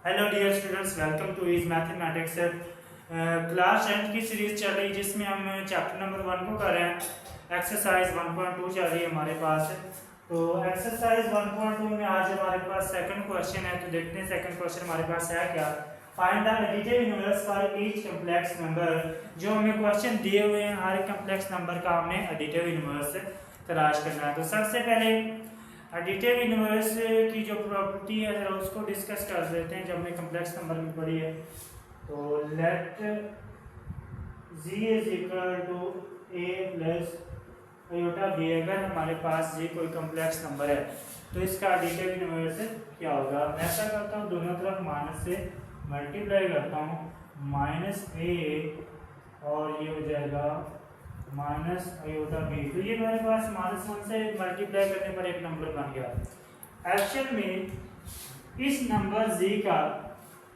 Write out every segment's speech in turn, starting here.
Hello dear students, welcome to is mathematics. Class 10 की series चल रही है जिसमें हम चैप्टर नंबर 1 को कर रहे हैं। एक्सरसाइज 1.2 चल रही है हमारे पास। तो एक्सरसाइज 1.2 में आज हमारे पास सेकंड क्वेश्चन है। तो देखते हैं सेकंड क्वेश्चन हमारे पास है क्या। Find the additive inverse for each complex number. जो हमें क्वेश्चन दिए हुए हैं, हर कॉम्प्लेक्स नंबर का हमने एडिटिव इनवर्स तलाश करना है। तो सबसे पहले एडिटिव इनवर्स की जो प्रॉपर्टी है जरा उसको डिस्कस कर देते हैं, जब हमने कॉम्प्लेक्स नंबर में पढ़ी है। तो let z is equal to a plus iota b। अगर हमारे पास ये कोई कॉम्प्लेक्स नंबर है तो इसका एडिटिव इनवर्स क्या होगा। मैं ऐसा करता हूँ, दोनों तरफ माइनस से मल्टीप्लाई करता हूँ, माइनस a और ये हो जाएगा माइनस आयोटा बी। तो ये मेरे पास माइनस 1 से मल्टीप्लाई करने पर एक नंबर बन गया। एक्चुअल में इस नंबर z का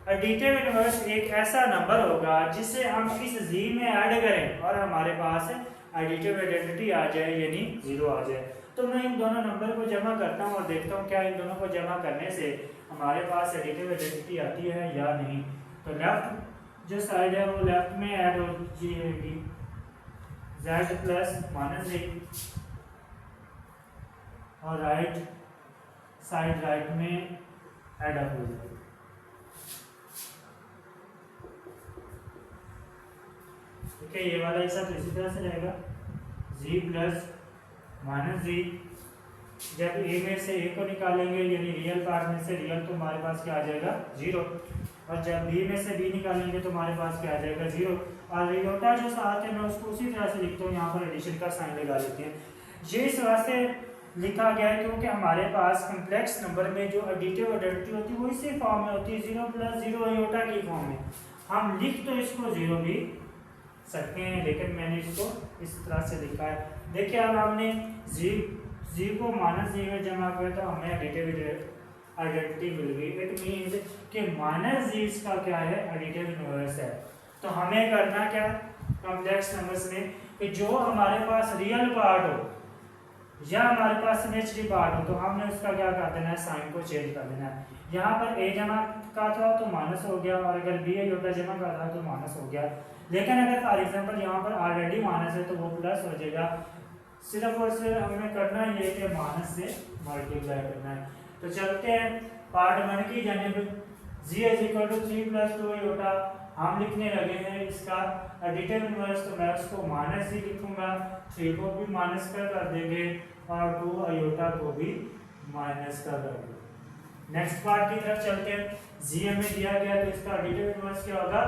एडिटिव इनवर्स एक ऐसा नंबर होगा जिसे हम इस z में ऐड करें और हमारे पास एडिटिव आइडेंटिटी आ जाए, यानी 0 आ जाए। तो मैं इन दोनों नंबर को जमा करता हूँ और देखता हूँ क्या इन दोनों को जमा करने से हमारे पास एडिटिव आइडेंटिटी आती है या नहीं। तो लेफ्ट जो साइड है वो लेफ्ट में ऐड हो जाएगी z प्लस माइनस z, और राइट साइड राइट में ऐड अप हो जाएगी। ठीक है, ये वाला हिस्सा तो इसी तरह से रहेगा z प्लस माइनस z। जब a में से a को निकालेंगे यानी रियल पार्ट में से रियल, तो हमारे पास क्या आ जाएगा 0। और जब b में से b निकालेंगे तो हमारे पास क्या आ जाएगा 0। और रियोटा जो साथ है मैं उसको उसी तरह से लिखता हूँ, यहाँ पर एडिशन का साइन लगा लेते हैं। ये इस वास्ते लिखा गया है क्योंकि हमारे पास कॉम्प्लेक्स नंबर में जो एडिटिव आइडेंटिटी होती है वो इसी फॉर्म में होती है, 0 प्लस 0 आयोटा की फॉर्म में। हम लिख तो इसको 0 भी सकते हैं, लेकिन मैंने इसको इस तरह से लिखा है। देखिए अब हमने जी को माइनस जी में जमा किया तो हमें एडिटिव आइडेंटिटी मिल गई। इट मीन्स कि माइनस जी इसका क्या है, एडिटिव इनवर्स है। तो हमें करना क्या कॉम्प्लेक्स नंबर्स में कि जो हमारे पास रियल पार्ट हो या हमारे पास इमेजिनरी पार्ट हो तो हमने उसका क्या कर देना है, साइन को चेंज कर देना है। यहाँ पर a जमा का था तो माइनस हो गया, और अगर b आयोटा जमा का था तो माइनस हो गया। लेकिन अगर फॉर एग्जांपल यहाँ पर ऑलरेडी माइनस है तो वो प्लस हो जाएगा। सिर्फ और सिर्फ हमें करना ये कि माइनस से मल्टीप्लाई करना है। तो चलते हैं पार्ट 1 की जानिब। z is equal to 3 plus 2 iota हम लिखने लगे हैं इसका एडिटिव इनवर्स। तो मैं उसको माइनस ही लिखूंगा, 3 को भी माइनस कर देंगे और 2 आयोटा को भी माइनस कर देंगे। नेक्स्ट पार्ट की तरफ चलते हैं। जी हमें दिया गया तो इसका एडिटिव इनवर्स क्या होगा,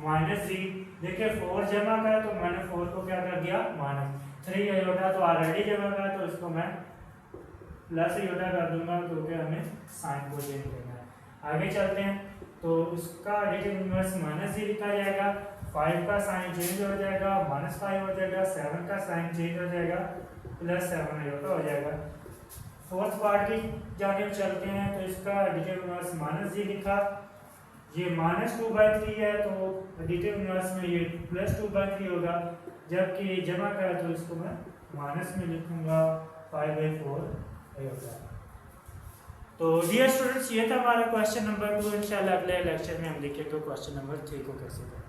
माइनस जी। देखिए 4 जमा का तो मैंने 4 को क्या कर दिया माइनस, 3 आयोटा तो ऑलरेडी जमा का तो इसको मैं प्लस आयोटा कर दूंगा क्योंकि हमें साइन को चेंज करना है। आगे चलते हैं तो उसका एडिटिव इनवर्स माइनस जी लिखा जाएगा, 5 का साइन चेंज हो जाएगा, माइनस 5 हो जाएगा, 7 का साइन चेंज हो जाएगा, प्लस 7 आयोटा हो जाएगा। फोर्थ पार्ट की जानिब चलते हैं तो इसका एडिटिव इनवर्स माइनस जी लिखा, ये माइनस 2/3 है तो एडिटिव इनवर्स में ये प्लस 2/3 होगा, जबकि जमा करा तो इसको मैं माइनस में लिखूंगा 5/4 आयोटा। तो डियर स्टूडेंट्स, ये था हमारा क्वेश्चन नंबर 2। इंशाल्लाह अगले लेक्चर में हम देखेंगे क्वेश्चन नंबर 3 को कैसे करें।